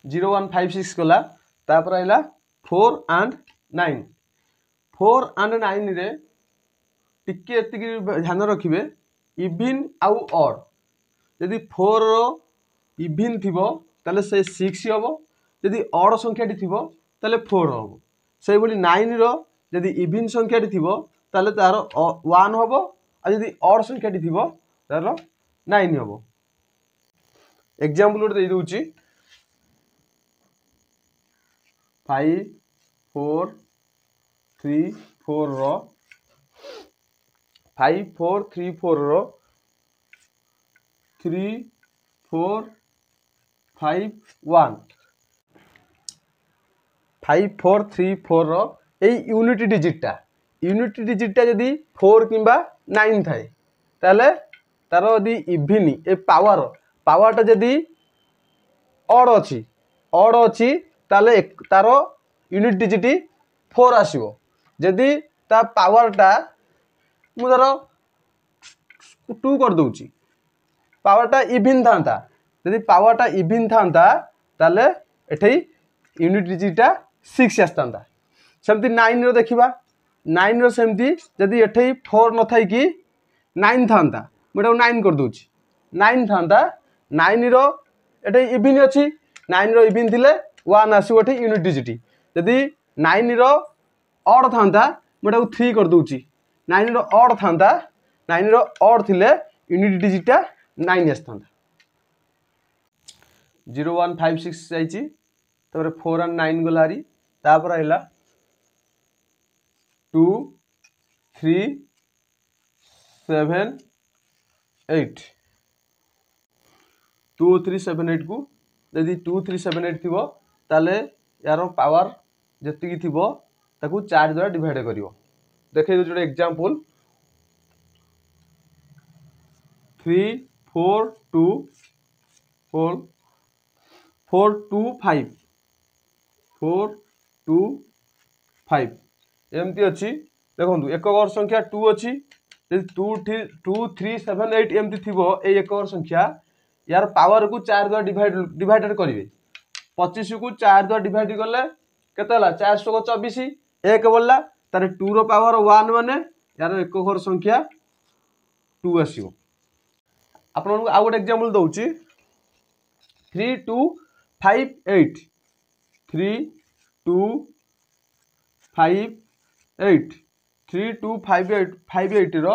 0156 गला तापर आइला 4 and 9 4 and 9 रे टिके एतिकी ध्यान रखिबे इविन आउ ऑड यदि 4 रो इविन थिबो ताले से 6 हबो यदि ऑड संख्याटी थिबो ताले 4 हबो सेहि बोली 9 रो यदि इविन संख्याटी थिबो ताले तार 1 हबो आ यदि ऑड संख्याटी थिबो तार 9 हबो एग्जांपल उड दे दोची 5 4 3 4 रो 5 4 3 4 रो 3 4 5 1 5 4 3 4 रो ए यूनिट डिजिटा यदि 4 किंबा 9 थाए ताले तार यदि इविन ए पावरटा यदि ऑड अछि ताले तार यूनिट डिजिट 4 आसीबो यदि ता पावरटा मु धर 2 कर दूची पावरटा इविन थांता यदि पावरटा इविन थांता ताले एठै यूनिट डिजिटा 6 आस्तांता सेमती 9 रो देखिबा 9 रो सेमती यदि एठै 4 न थाई कि 9 थांता मोटा 9 कर दूची 9 थांता 9 रो एठै इविन अछि 9 रो इविन थिले 1 आसीबो एठै यूनिट डिजिट यदि 9 रो ऑड थांता मोटा 3 कर दूची 9 रो ऑड थांता 9 रो ऑड थिले यूनिट डिजिटा 9 आस्तांता 0156 जाइची तबरे 4 and 9 गलारी तापर आइला 2 3 7 8 2 3 7 8 को यदि 2 3 7 8 थिबो ताले यार पावर जति थिबो ताकू 4 द्वारा डिवाइड करिवो देखै दो जोडे एग्जांपल 3 4 2 4 4 2 5 4 2 5 एमती अछि देखंतु एक और संख्या 2 अछि यदि 2 3 7 8 एमती थिबो ए एक और संख्या यार पावर को 4 द्वारा डिवाइडेड करिवे 25 को 4 द्वारा डिवाइड करले केते हला 4 को 24 एक बोलला तारे 2 रो पावर 1 माने यार एक और संख्या 2 आसीबो आपन आ गोटे एग्जांपल दउची 3 2 5 8 3 2 5 8 3 2 5 8 5 8 रो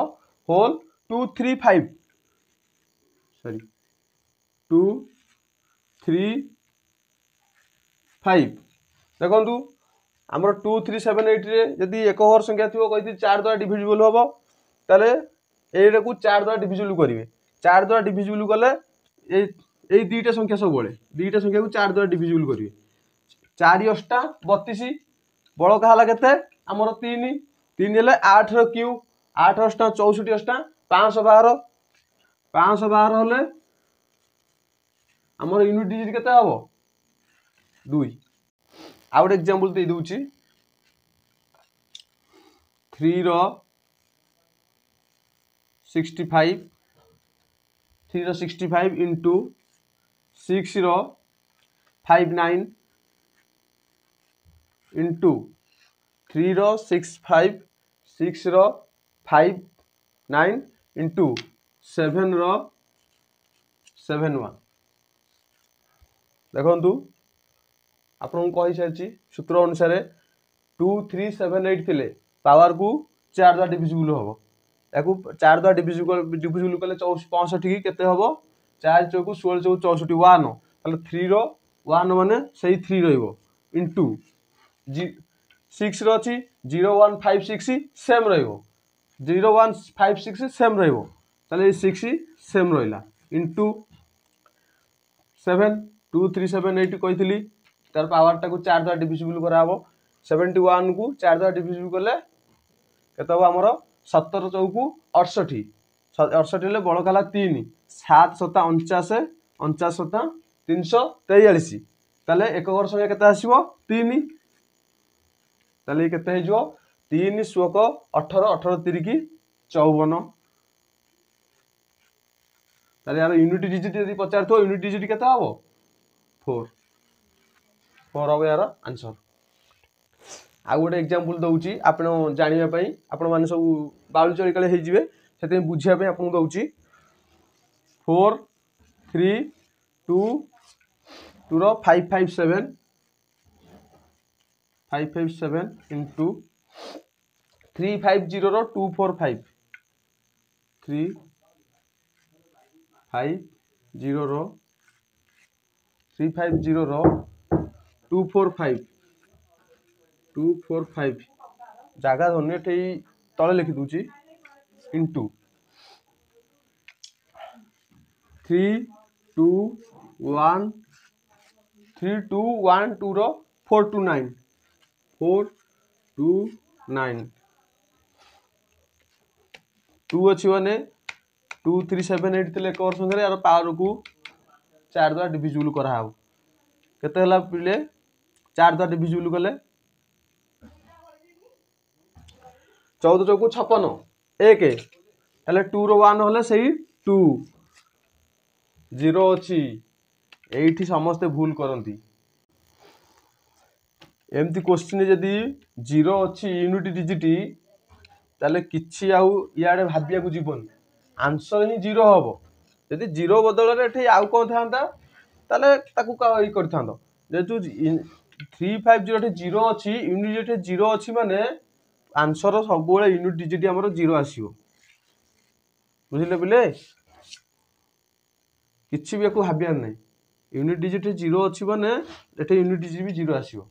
होल 2 3 5 सॉरी 2 3 5 देखंतु हमर 2 3 7 8 रे यदि एक और संख्या थिबो कहिति 4 द्वारा डिविजिबल होबो ताले एटा को 4 द्वारा डिविजिबल करिवे 4 द्वारा डिविजिबल कले ए दुईटा संख्या सब बळे दुईटा संख्या को 4 द्वारा डिविजिबल करिवे 4 अष्टा 32 बळ कहाला केते हमर 3 3 हेले 8 रो क्यू 8 अष्टा 64 अष्टा 512 512 होले हमर यूनिट डिजिट केते हबो 2 आ गोटे एग्जांपल दे दूची 3 रो 65 3 रो 65 into 6 रो 59 into 3 रो 65 6 रो 59 into 7 रो 71 देखंतु आपन कहि सारची सूत्र अनुसार 2 3 7 8 थिले पावर को 4 द्वारा डिविजिबल होबो याकू 4 द्वारा डिविजिबल कले 65 की केते होबो 4 चौकू 16 चौकू 64 1 ताले 3 रो 1 माने सही 3 रहइबो इनटू 6 रो अछि 0 1 5 6 सेम रहइबो 0 1 5 6 सेम रहइबो ताले 6 सेम रहिला इनटू 7 2 3 7 8 कहितली तार पावर टा को 4 द्वारा डिविजिबल कराबो 71 को 4 द्वारा डिविजिबल करले केते हो हमरो 17 चौकू 68 68 ले बळ काला 3 7 7 49 49 7 343 ताले एक और संख्या केते आसीबो 3 ताले केते हे जो 3 16 18 18 3 की 54 ताले यार यूनिट डिजिट यदि 50 तो यूनिट डिजिट केते हबो 4 फोर हम यार आंसर। आउ गोटे एग्जांपल दउची आपण जानिबा पई आपण माने सब बालू चोरी कले हे जिवे सेते बुझिया पे आपन दउची 4 3 2 2 रो 557 into 350 रो 245 350 रो 350 रो 245 जगह धोनी एठी तले लिखि दूची इनटू 3 2 1 3 2 1 2 रो 429 429 2 अच्छी माने 2378 थे एक वर्ष यार पावर को 4 द्वारा डिविजिबल करा हो केते हला पिले 4 द्वारा डिविजिबल कले 14 चौको 56 1 हेले 2 रो 1 होले सही 2 0 अछि एठी समस्त भूल करंती एमती क्वेश्चन जदी 0 अछि यूनिट डिजिट ताले किछि आउ याडे भाबिया को जीवन आंसर ही 0 हबो यदि 0 बदल रे एठी आउ कोन थांता ताले ताकू का ई करथांदो जेतु 350 एठी 0 अछि यूनिट डिजिट 0 अछि माने आंसर सब बेले यूनिट डिजिट हमर 0 आसीबो बुझिले बिले किछि भी को भाबिया नै यूनिट डिजिट 0 अछि माने एठी यूनिट डिजिट भी 0 आसीबो।